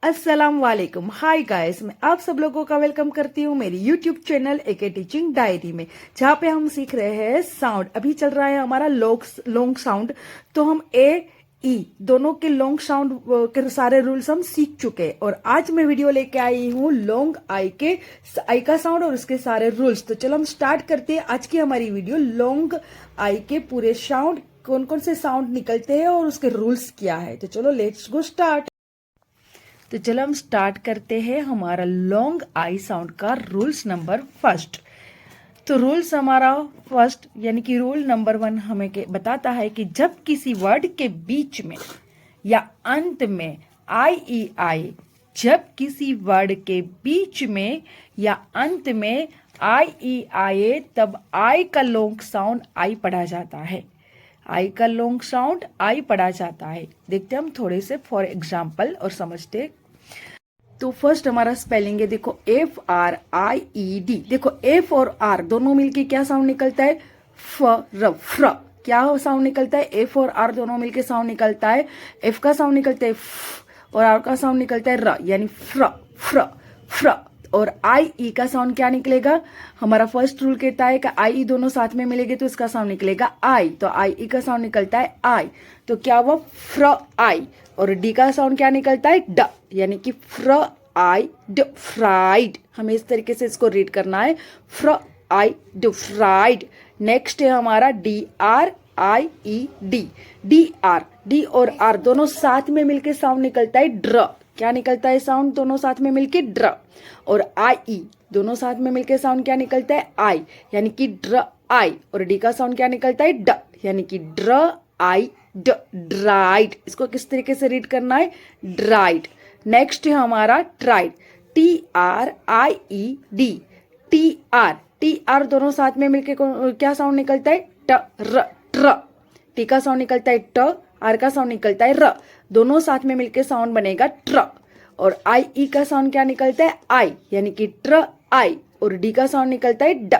अस्सलाम वालेकुम। Hi guys, मैं आप सब लोगों का वेलकम करती हूँ मेरी YouTube channel AK teaching diary में, जहाँ पे हम सीख रहे हैं साउंड। अभी चल रहा है हमारा लॉन्ग साउंड, तो हम ए ई दोनों के लॉन्ग साउंड के सारे रूल्स हम सीख चुके हैं। और आज मैं वीडियो लेके आई हूँ लॉन्ग आई का साउंड और उसके सारे रूल्स। तो चलो हम स्टार्ट करते हैं आज की हमारी वीडियो। लॉन्ग आई के पूरे साउंड, कौन कौन से साउंड निकलते हैं और उसके रूल्स क्या है। तो चलो लेट्स गो स्टार्ट। तो चलो हम स्टार्ट करते हैं हमारा लॉन्ग आई साउंड का रूल्स नंबर फर्स्ट। तो रूल्स हमारा फर्स्ट यानी कि रूल नंबर 1 हमें बताता है कि जब किसी वर्ड के बीच में या अंत में आई ई आए, जब किसी वर्ड के बीच में या अंत में आई ई आए, तब आई का लॉन्ग साउंड आई पढ़ा जाता है। आई का लॉन्ग साउंड आई पढ़ा जाता है। देखते हम थोड़े से फॉर एग्जाम्पल और समझते। तो फर्स्ट हमारा स्पेलिंग है, देखो FRIED। देखो एफ और आर दोनों मिलके क्या साउंड निकलता है, फ्र। क्या साउंड निकलता है, एफ और आर दोनों मिलके साउंड निकलता है, एफ का साउंड निकलता है और आर का साउंड निकलता है र, यानी फ्र। और आई ई का साउंड क्या निकलेगा, हमारा फर्स्ट रूल कहता है कि आई ई दोनों साथ में मिलेंगे तो इसका साउंड निकलेगा आई। तो आई ई का साउंड निकलता है आई, तो क्या हुआ फ्र आई। और डी का साउंड क्या निकलता है ड, यानी कि फ्र आई ड फ्राइड। हमें इस तरीके से इसको रीड करना है, फ्र आई ड फ्राइड। नेक्स्ट है हमारा DRIED। डी और आर दोनों साथ में मिलके साउंड निकलता है ड्र। क्या निकलता है साउंड दोनों साथ में मिलके ड्र। और आई दोनों साथ में मिलके साउंड क्या निकलता है आई, यानी कि ड्र आई। और डी का साउंड क्या निकलता है ड, यानी कि ड्र आई ड ड्राइड। इसको किस तरीके से रीड करना है, ड्राइड। नेक्स्ट है हमारा ट्राइड, TRIED। टी आर दोनों साथ में मिलके क्या साउंड निकलता है ट्र। टी का साउंड निकलता है ट, आर का साउंड निकलता है र। दोनों साथ में मिलके साउंड बनेगा ट्र। और आई ई का साउंड क्या निकलता है आई, यानी कि ट्र आई। और डी का साउंड निकलता है ड,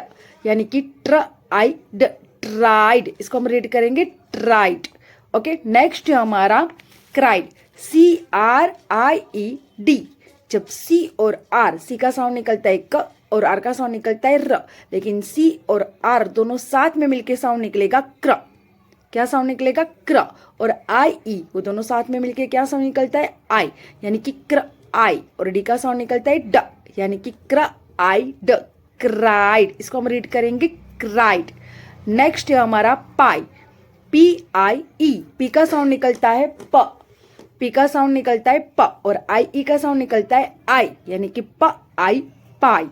यानी कि ट्र आई ड ट्राइड। इसको हम रीड करेंगे ट्राइड। ओके, नेक्स्ट है हमारा क्राइड, CRIED। जब सी और आर, सी का साउंड निकलता है क और आर का साउंड निकलता है र, लेकिन सी और आर दोनों साथ में मिलके साउंड निकलेगा क्र। क्या साउंड निकलेगा क्र। और आई ई वो दोनों साथ में मिलके क्या साउंड निकलता है आई, यानी कि क्र आई। और डी का साउंड निकलता है ड, यानी कि क्र आई ड क्राइड। इसको हम रीड करेंगे क्राइड। नेक्स्ट है हमारा पाई, PIE। पी का साउंड निकलता है प, पी का साउंड निकलता है प। और आई ई का साउंड निकलता है आई, यानी कि प आई पाई।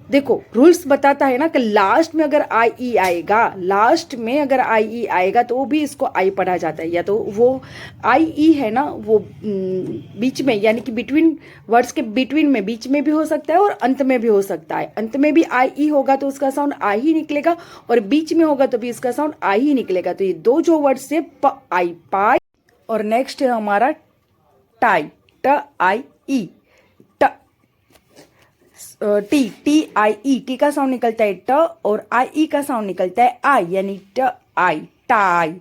देखो रूल्स बताता है ना कि लास्ट में अगर आई ई आएगा, तो वो भी इसको आई पढ़ा जाता है। या तो वो आई ई है ना, वो बीच में, यानी कि बिटवीन वर्ड्स के बीच में भी हो सकता है और अंत में भी हो सकता है। अंत में भी आई ई होगा तो उसका साउंड आई ही निकलेगा, और बीच में होगा तो भी इसका साउंड आई ही निकलेगा। तो ये दो जो वर्ड्स से प आई पाई। और नेक्स्ट है हमारा टाई, TIE। TIE, टी का साउंड निकलता है ट और आई ई का साउंड निकलता है आई, यानी ट आई टाई।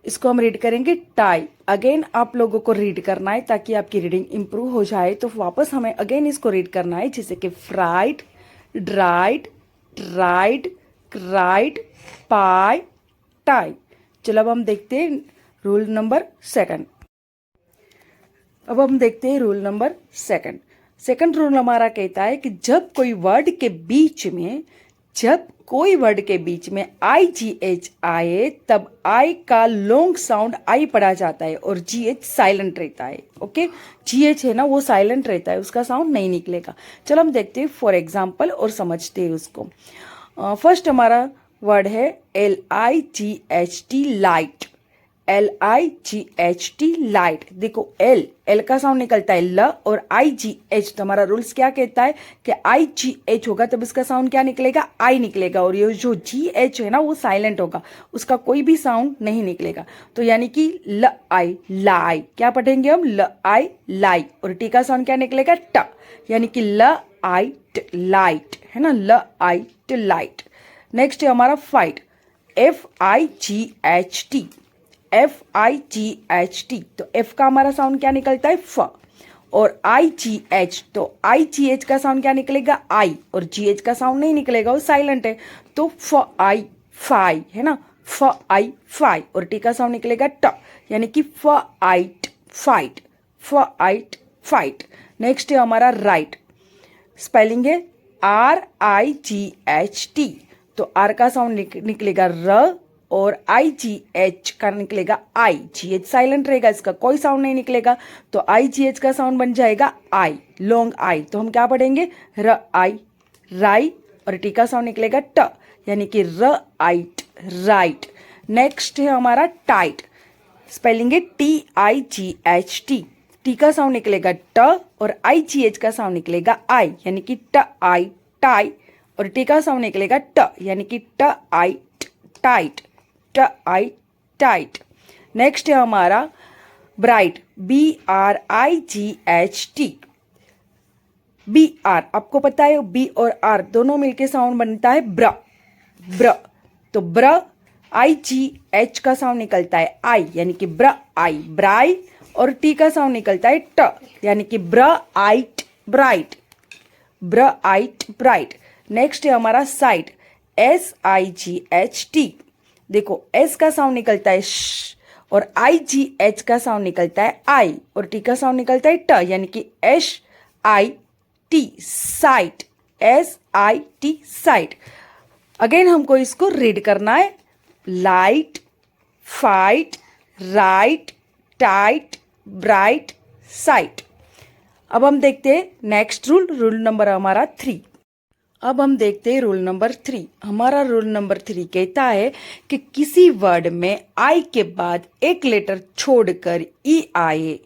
इसको हम रीड करेंगे टाई। अगेन आप लोगों को रीड करना है ताकि आपकी रीडिंग इंप्रूव हो जाए। तो वापस हमें अगेन इसको रीड करना है, जैसे कि फ्राइड, ड्राइड, ट्राइड, क्राइड, पाई, टाई। चलो अब हम देखते हैं रूल नंबर 2। अब हम देखते हैं रूल नंबर 2। सेकंड रूल हमारा कहता है कि जब कोई वर्ड के बीच में IGH आए, तब आई का लॉन्ग साउंड आई पढ़ा जाता है और GH साइलेंट रहता है। ओके, GH है ना वो साइलेंट रहता है, उसका साउंड नहीं निकलेगा। चलो हम देखते हैं फॉर एग्जाम्पल और समझते हैं उसको। फर्स्ट हमारा वर्ड है LIGHT लाइट, LIGHT लाइट। देखो एल का साउंड निकलता है ल और IGH। तो हमारा रूल्स क्या कहता है कि IGH होगा तब इसका साउंड क्या निकलेगा आई निकलेगा। और ये जो GH है ना वो साइलेंट होगा, उसका कोई भी साउंड नहीं निकलेगा। तो यानी कि ल आई लाई। क्या पढ़ेंगे हम, ल आई लाई। और टी का साउंड क्या निकलेगा ट, यानी कि ल आई लाइट, है ना, ल आई लाइट। नेक्स्ट है हमारा फाइट, FIGHT। तो एफ का हमारा साउंड क्या निकलता है फ। और IGH, तो IGH का साउंड क्या निकलेगा आई, और GH का साउंड नहीं निकलेगा, वो साइलेंट है, तो फ आई फाई है ना, फ आई फाई, और टी का साउंड निकलेगा ट, यानी कि फ आइट फाइट, फ आइट फाइट। नेक्स्ट है हमारा राइट, स्पेलिंग है RIGHT, तो आर का साउंड निकलेगा र, और IGH का निकलेगा आई, GH साइलेंट रहेगा, इसका कोई साउंड नहीं निकलेगा, तो IGH का साउंड बन जाएगा आई, लॉन्ग आई, तो हम क्या पढ़ेंगे र आई राई, और टी का साउंड निकलेगा ट, यानी कि र आइट राइट। नेक्स्ट है हमारा टाइट, स्पेलिंग है TIGHT, टी का साउंड निकलेगा ट, और IGH का साउंड निकलेगा आई, यानी कि ट आई टाई, और टी का साउंड निकलेगा ट, यानी कि ट आई टाइट, ट आई टाइट। नेक्स्ट है हमारा ब्राइट, BRIGHT, BR, आपको पता है बी और आर दोनों मिलके साउंड बनता है ब्र, ब्र, तो ब्र, IGH का साउंड निकलता है आई, यानी कि ब्र आई ब्राई, और टी का साउंड निकलता है ट, यानी कि ब्र आइट ब्राइट, ब्र आइट ब्राइट। नेक्स्ट है हमारा साइट, SIGHT, देखो एस का साउंड निकलता है श, और IGH का साउंड निकलता है आई, और टी का साउंड निकलता है ट, यानी कि SIT site, SIT site. Again हमको इसको रीड करना है, light fight right tight bright site. अब हम देखते हैं नेक्स्ट रूल, रूल नंबर हमारा 3। अब हम देखते हैं रूल नंबर 3। हमारा रूल नंबर 3 कहता है कि किसी वर्ड में आई के बाद एक लेटर छोड़कर ई आए,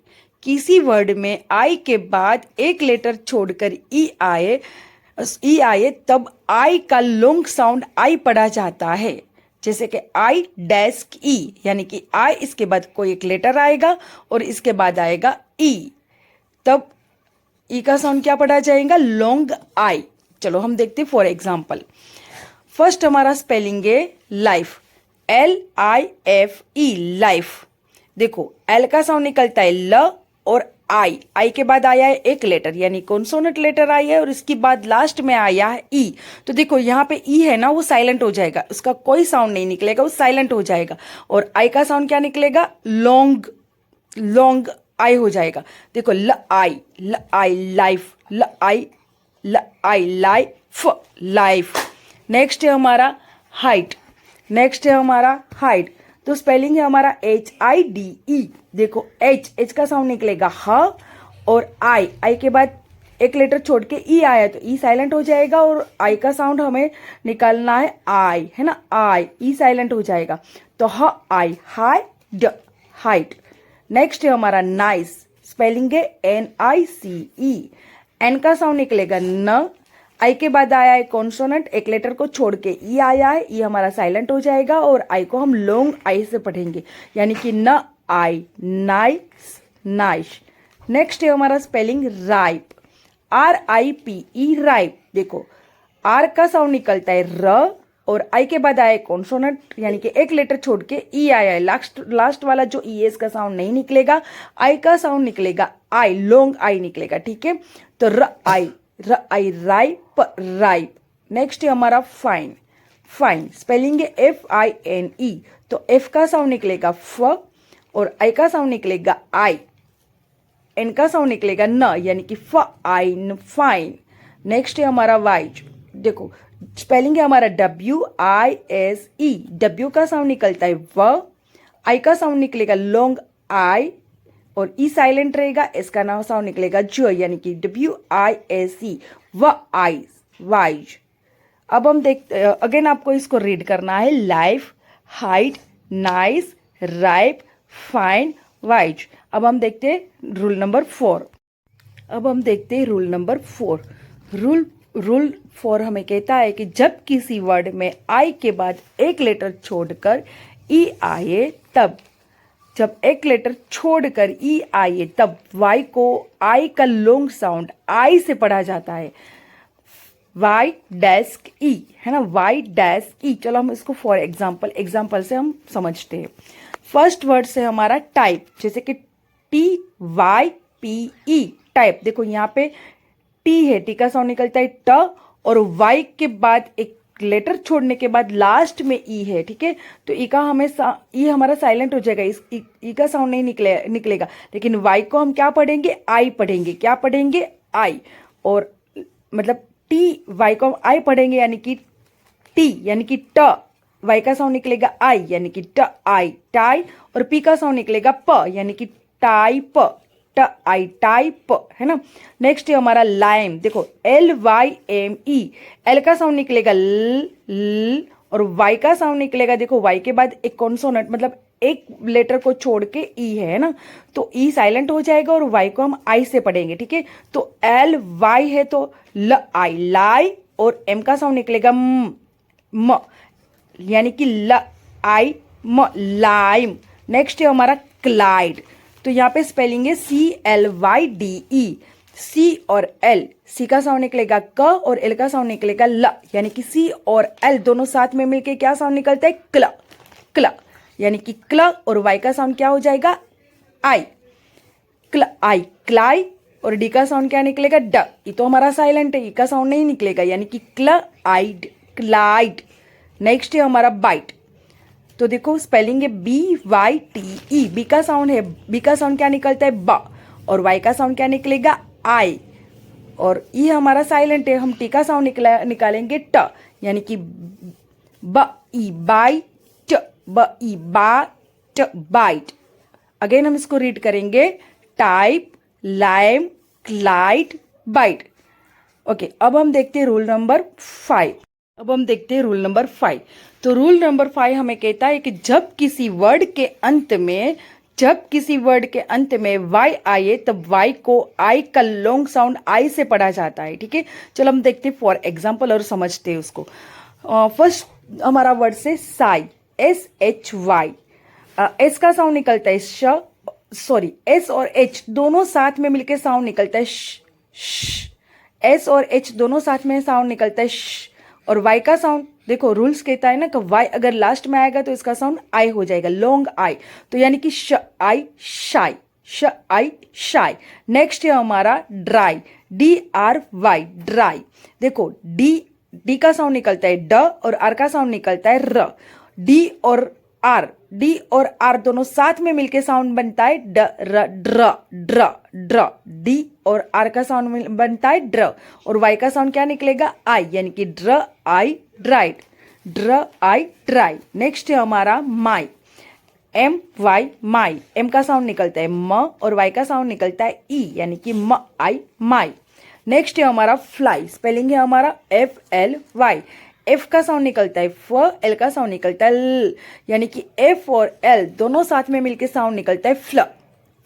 किसी वर्ड में आई के बाद एक लेटर छोड़कर ई आए, तब आई का लॉन्ग साउंड आई पढ़ा जाता है। जैसे कि आई डैस्क ई, यानी कि आई इसके बाद कोई एक लेटर आएगा और इसके बाद आएगा ई, तब ई का साउंड क्या पढ़ा जाएगा, लॉन्ग आई। चलो हम देखते हैं फॉर एग्जाम्पल। फर्स्ट हमारा स्पेलिंग है लाइफ, LIFE लाइफ। देखो एल का साउंड निकलता है ल, और आई के बाद आया है एक लेटर, यानी कॉन्सोनेंट लेटर आई है, और इसके बाद लास्ट में आया है ई। तो देखो यहाँ पे ई है ना, वो साइलेंट हो जाएगा, उसका कोई साउंड नहीं निकलेगा, वो साइलेंट हो जाएगा, और आई का साउंड क्या निकलेगा, लॉन्ग, लॉन्ग आई हो जाएगा। देखो ल आई लाइफ, ल आई लाइफ, लाइफ। नेक्स्ट है हमारा हाइट, नेक्स्ट है हमारा हाइट, तो स्पेलिंग है हमारा HIDE। देखो एच का साउंड निकलेगा ह, और आई के बाद एक लेटर छोड़ के ई आया, तो ई साइलेंट हो जाएगा, और आई का साउंड हमें निकालना है आई, है ना, आई, ई साइलेंट हो जाएगा, तो ह आई हाइड हाइट। नेक्स्ट है हमारा नाइस, स्पेलिंग है NICE, एन का साउंड निकलेगा न, आई के बाद आया है कॉन्सोनेंट, एक लेटर को छोड़ के ई आया है, ई हमारा साइलेंट हो जाएगा, और आई को हम लॉन्ग आई से पढ़ेंगे, यानी कि न आई नाइस नाइश। नेक्स्ट है हमारा स्पेलिंग राइप, RIPE राइप। देखो आर का साउंड निकलता है र, और आई के बाद आया कॉन्सोनेंट, यानी कि एक लेटर छोड़ के ई आया है, लास्ट वाला जो ES का साउंड नहीं निकलेगा, आई का साउंड निकलेगा आई, लॉन्ग आई निकलेगा, ठीक है, तो र आई राइप राइप। नेक्स्ट है हमारा फाइन, फाइन स्पेलिंग है FINE, तो एफ का साउंड निकलेगा फ, और आई का साउंड निकलेगा आई, एन का साउंड निकलेगा न, यानी कि फ आइन फाइन। नेक्स्ट है हमारा वाइज, देखो स्पेलिंग है हमारा WISE, डब्ल्यू का साउंड निकलता है व, आई का साउंड निकलेगा लॉन्ग आई, और ई साइलेंट रहेगा, इसका नाम साउंड निकलेगा जो, यानी कि WISE व आइज, वाइज। अब हम देखते अगेन, आपको इसको रीड करना है, life height nice ripe fine wise. अब हम देखते हैं रूल नंबर 4। अब हम देखते हैं रूल नंबर 4। रूल 4 हमें कहता है कि जब किसी वर्ड में आई के बाद एक लेटर छोड़कर ई आए, तब जब एक लेटर छोड़कर ई आए तब वाई को आई का लॉन्ग साउंड आई से पढ़ा जाता है, वाई डैस्क ई, है ना, वाई डैस्क ई। चलो हम इसको फॉर एग्जाम्पल से हम समझते हैं। फर्स्ट वर्ड से हमारा टाइप, जैसे कि TYPE टाइप। देखो यहाँ पे टी है, टी का साउंड निकलता है ट, और वाई के बाद एक लेटर छोड़ने के बाद लास्ट में ई है, ठीक है। तो ई का हमें ई हमारा साइलेंट हो जाएगा, इस ई का साउंड नहीं निकलेगा। लेकिन वाई को हम क्या पढ़ेंगे, आई पढ़ेंगे। क्या पढ़ेंगे, आई। और मतलब टी वाई को हम आई पढ़ेंगे, यानी कि टी यानी कि ट, वाई का साउंड निकलेगा आई यानी कि ट आई, टाई। और पी का साउंड निकलेगा प यानी कि टाइप, ट आई टाइप, है ना। नेक्स्ट है हमारा लाइम। देखो LYME, एल का साउंड निकलेगा ल, और वाई का साउंड निकलेगा, देखो वाई के बाद एक कॉन्सोनेंट मतलब एक लेटर को छोड़ के ई है ना, तो ई साइलेंट हो जाएगा और वाई को हम आई से पढ़ेंगे, ठीक है। तो LY है तो ल आई लाई, और एम का साउंड निकलेगा म यानी कि ल आई म लाइम। नेक्स्ट है हमारा क्लाइड। तो यहाँ पे स्पेलिंग है CLYDE, सी और एल, सी का साउंड निकलेगा क और एल का साउंड निकलेगा ल, यानी कि सी और एल दोनों साथ में मिलके क्या साउंड निकलता है, क्ल, क्ल, यानी कि क्ल। और वाई का साउंड क्या हो जाएगा, आई, क्ल आई क्लाई। और डी का साउंड क्या निकलेगा, ड, ये तो हमारा साइलेंट है, ई का साउंड नहीं निकलेगा, यानी कि क्ल आइड, क्लाइड। नेक्स्ट है हमारा बाइट। तो देखो स्पेलिंग है BYTE, बी का साउंड है, बी का साउंड क्या निकलता है, ब, और वाई का साउंड क्या निकलेगा, आई। और ई हमारा साइलेंट है, हम टी का साउंड निकालेंगे ट, यानी कि ब ई बाइट, ब ई बाट, बाइट। अगेन हम इसको रीड करेंगे, type, lime, clyde, bite. Okay, अब हम देखते हैं रूल नंबर 5। तो रूल नंबर 5 हमें कहता है कि जब किसी वर्ड के अंत में वाई आए तब वाई को आई का लॉन्ग साउंड आई से पढ़ा जाता है, ठीक है। चलो हम देखते हैं फॉर एग्जांपल और समझते हैं उसको। फर्स्ट हमारा वर्ड से साई, SHY, एस का साउंड निकलता है श, सॉरी एस और एच दोनों साथ में मिलके साउंड निकलता है श, एस और एच दोनों साथ में साउंड निकलता है श। और वाई का साउंड देखो रूल्स कहता है ना कि वाई अगर लास्ट में आएगा तो इसका साउंड आई हो जाएगा, लॉन्ग आई, तो यानी कि श आई शाई, श आई शाई। नेक्स्ट है हमारा ड्राई, DRY, ड्राई। देखो डी का साउंड निकलता है ड और आर का साउंड निकलता है र। डी और आर दोनों साथ में मिलके साउंड बनता है ड र ड्र, ड्र ड्र। डी और आर का साउंड बनता है ड्र, और वाई का साउंड क्या निकलेगा, आई, यानी कि ड्र आई ड्राइड, ड्र आई ड्राई। नेक्स्ट है हमारा माई, MY माई, एम का साउंड निकलता है म और वाई का साउंड निकलता है ई, यानी कि म आई माई। नेक्स्ट है हमारा फ्लाई, स्पेलिंग है हमारा FLY, एफ का साउंड निकलता है फ, एल का साउंड निकलता है ल, यानी कि एफ और एल दोनों साथ में मिलके साउंड निकलता है फ्ल,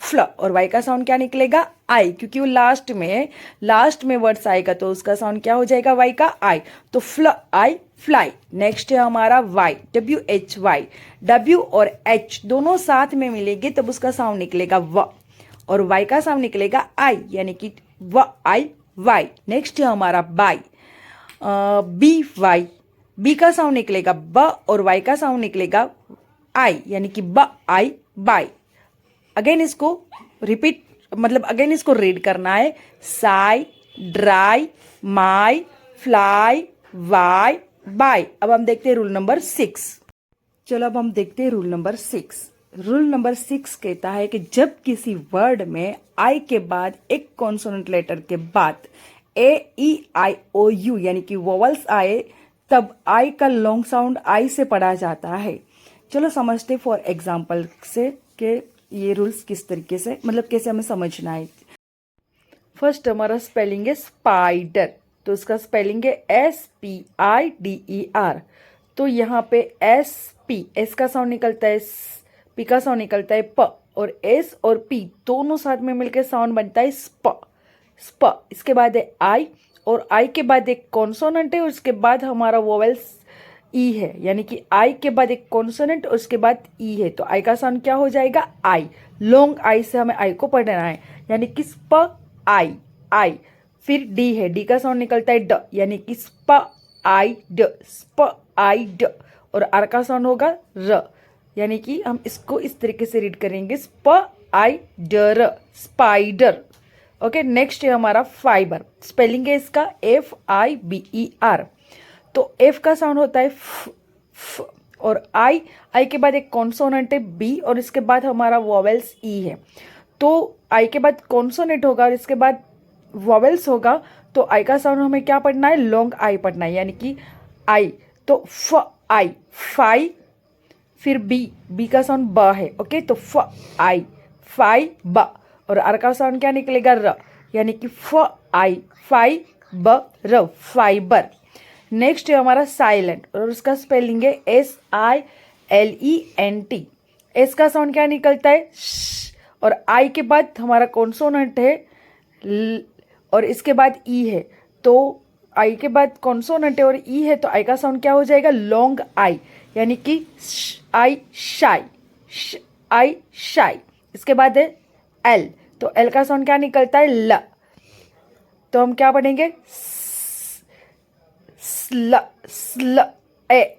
फ्ल। और वाई का साउंड क्या निकलेगा, आई, क्योंकि वो लास्ट में वर्ड्स आएगा तो उसका साउंड क्या हो जाएगा, वाई का आई, तो फ्ल आई फ्लाई। नेक्स्ट है हमारा वाई, WHY, डब्ल्यू और एच दोनों साथ में मिलेंगे तब उसका साउंड निकलेगा व, और वाई का साउंड निकलेगा आई, यानी कि व आई वाई। नेक्स्ट है हमारा बाई, BY, बी का साउंड निकलेगा ब और वाई का साउंड निकलेगा आई, यानी कि ब आई बाई। अगेन इसको रीड करना है, sigh, dry, my, fly, why, by. अब हम देखते हैं रूल नंबर 6। चलो अब हम देखते हैं रूल नंबर 6। रूल नंबर 6 कहता है कि जब किसी वर्ड में आई के बाद एक कॉन्सोनेंट लेटर के बाद AEIOU यानी कि वोवल्स आए तब आई का लॉन्ग साउंड आई से पढ़ा जाता है। चलो समझते फॉर एग्जाम्पल से कि ये रूल्स किस तरीके से मतलब कैसे हमें समझना है। फर्स्ट हमारा स्पेलिंग है स्पाइडर, तो इसका स्पेलिंग है SPIDER। तो यहाँ पे एस का साउंड निकलता है पी का साउंड निकलता है प, और एस और पी दोनों साथ में मिलकर साउंड बनता है स्प, स्प। इसके बाद है आई, और आई के बाद एक कॉन्सोनेंट है और उसके बाद हमारा वोवेल्स ई है, यानी कि आई के बाद एक कॉन्सोनेंट और उसके बाद ई है, तो आई का साउंड क्या हो जाएगा, आई। लॉन्ग आई से हमें आई को पढ़ना है, यानी कि स्प आई, आई। फिर डी है, डी का साउंड निकलता है ड, यानी कि स्प आई ड, स्प आई ड। और आर का साउंड होगा र, यानी कि हम इसको इस तरीके से रीड करेंगे, स्प आई डर, स्पाइडर। ओके, नेक्स्ट है हमारा फाइबर। स्पेलिंग है इसका FIBER। तो एफ का साउंड होता है फ, और आई के बाद एक कॉन्सोनेंट है बी, और इसके बाद हमारा वॉवेल्स ई है। तो आई के बाद कॉन्सोनेंट होगा और इसके बाद वॉवेल्स होगा, तो आई का साउंड हमें क्या पढ़ना है, लॉन्ग आई पढ़ना है, यानी कि आई। तो फ आई, फाई, फिर बी का साउंड ब है। ओके, तो फ आई, फाई ब, और आर का साउंड क्या निकलेगा, र, यानी कि फ आई, फाई ब र, फाइबर। नेक्स्ट है हमारा साइलेंट, और उसका स्पेलिंग है SILENT। एस का साउंड क्या निकलता है, श, और आई के बाद हमारा कॉन्सोनेंट है ल, और इसके बाद ई है। तो आई के बाद कॉन्सोनेंट है और ई है, तो आई का साउंड क्या हो जाएगा, लॉन्ग आई, यानी कि आई शाई, आई शाई। इसके बाद है एल, तो एल का साउंड क्या निकलता है, ल। तो हम क्या पढ़ेंगे, स्ल, स्ल, ए,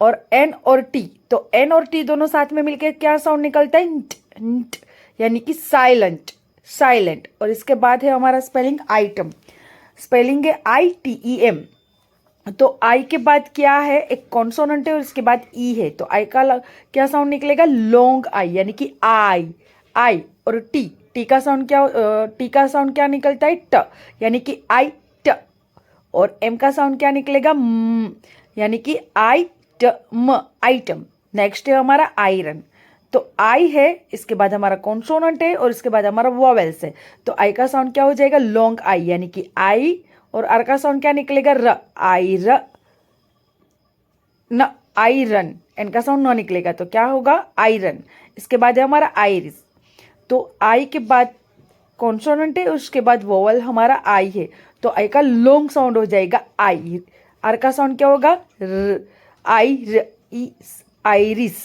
और एन और टी। तो एन और टी दोनों साथ में मिलकर क्या साउंड निकलता है, nt, nt, यानी कि साइलेंट, साइलेंट। और इसके बाद है हमारा स्पेलिंग आइटम। स्पेलिंग है ITEM। तो आई के बाद क्या है, एक कॉन्सोनेंट है और इसके बाद ई है, तो आई का क्या साउंड निकलेगा, लॉन्ग आई, यानी कि आई, आई। और टी का साउंड क्या, टी का साउंड क्या निकलता है, ट, यानी कि आई ट। और एम का साउंड क्या निकलेगा, म, यानी कि आई ट म, आइटम। नेक्स्ट है हमारा आयरन। तो आई है, इसके बाद हमारा कॉन्सोनेंट है और इसके बाद हमारा वॉवेल्स है, तो आई का साउंड क्या हो जाएगा, लॉन्ग आई, यानी कि आई। और आर का साउंड क्या निकलेगा, र, आई र न, आयरन। एन का साउंड न निकलेगा, तो क्या होगा, आयरन। इसके बाद है हमारा आइरिस। तो आई के बाद कॉन्सोनेंट है, उसके बाद वोवल हमारा आई है, तो आई का लॉन्ग साउंड हो जाएगा आई। आर का साउंड क्या होगा, र, आई र, आइरिस।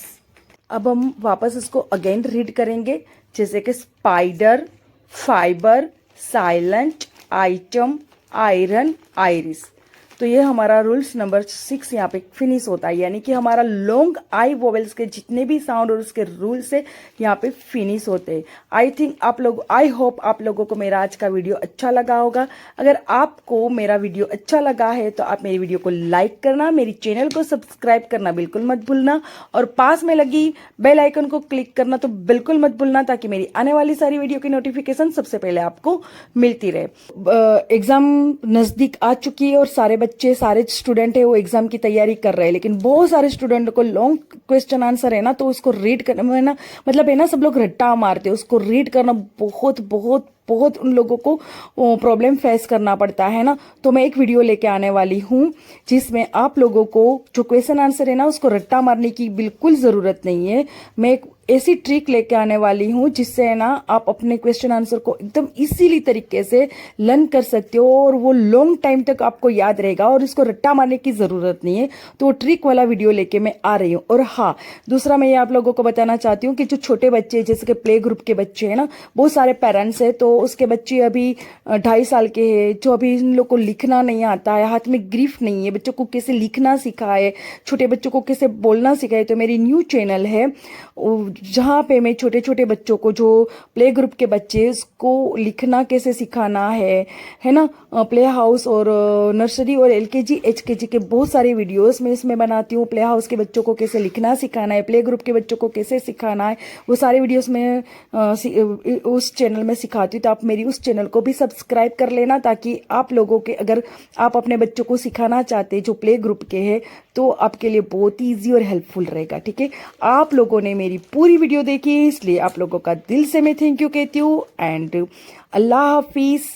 अब हम वापस इसको अगेन रीड करेंगे, जैसे कि spider, fibre, silent, item, iron, iris. तो ये हमारा रूल्स नंबर 6 यहाँ पे फिनिश होता है, यानी कि हमारा लॉन्ग आई वोवेल्स के जितने भी साउंड और उसके रूल्स है यहाँ पे फिनिश होते हैं। आई होप आप लोगों को मेरा आज का वीडियो अच्छा लगा होगा। अगर आपको मेरा वीडियो अच्छा लगा है तो आप मेरी वीडियो को लाइक करना, मेरी चैनल को सब्सक्राइब करना बिल्कुल मत भूलना, और पास में लगी बेल आइकन को क्लिक करना तो बिल्कुल मत भूलना, ताकि मेरी आने वाली सारी वीडियो की नोटिफिकेशन सबसे पहले आपको मिलती रहे। एग्जाम नजदीक आ चुकी है और सारे स्टूडेंट है वो एग्जाम की तैयारी कर रहे हैं, लेकिन बहुत सारे स्टूडेंट को लॉन्ग क्वेश्चन आंसर है ना, तो उसको रीड करने में ना, मतलब है ना, सब लोग रट्टा मारते हैं, उसको रीड करना बहुत बहुत बहुत उन लोगों को प्रॉब्लम फेस करना पड़ता है ना। तो मैं एक वीडियो लेके आने वाली हूँ जिसमें आप लोगों को जो क्वेश्चन आंसर है ना, उसको रट्टा मारने की बिल्कुल जरूरत नहीं है। मैं एक ऐसी ट्रिक लेके आने वाली हूँ जिससे है ना आप अपने क्वेश्चन आंसर को एकदम इजीली तरीके से लर्न कर सकते हो, और वो लॉन्ग टाइम तक आपको याद रहेगा और इसको रट्टा मारने की जरूरत नहीं है। तो ट्रिक वाला वीडियो लेके मैं आ रही हूँ। और हाँ, दूसरा मैं ये आप लोगों को बताना चाहती हूँ कि जो छोटे बच्चे जैसे कि प्ले ग्रुप के बच्चे हैं ना, बहुत सारे पेरेंट्स है, तो उसके बच्चे अभी 2.5 साल के हैं, जो अभी इन लोग को लिखना नहीं आता है, हाथ में ग्रिफ नहीं है, बच्चों को कैसे लिखना सिखाए, छोटे बच्चों को कैसे बोलना सिखाए। तो मेरी न्यू चैनल है जहाँ पे मैं छोटे छोटे बच्चों को, जो प्ले ग्रुप के बच्चे, उसको लिखना कैसे सिखाना है ना, प्ले हाउस और नर्सरी और LKG HKG के बहुत सारे वीडियोस मैं इसमें बनाती हूँ। प्ले हाउस के बच्चों को कैसे लिखना सिखाना है, प्ले ग्रुप के बच्चों को कैसे सिखाना है, वो सारे वीडियोस में उस चैनल में सिखाती हूँ। तो आप मेरी उस चैनल को भी सब्सक्राइब कर लेना, ताकि आप लोगों के, अगर आप अपने बच्चों को सिखाना चाहते जो प्ले ग्रुप के हैं, तो आपके लिए बहुत ईजी और हेल्पफुल रहेगा। ठीक है, आप लोगों ने मेरी पूरी वीडियो देखी, इसलिए आप लोगों का दिल से मैं थैंक यू कहती हूँ। एंड अल्लाह हाफिज।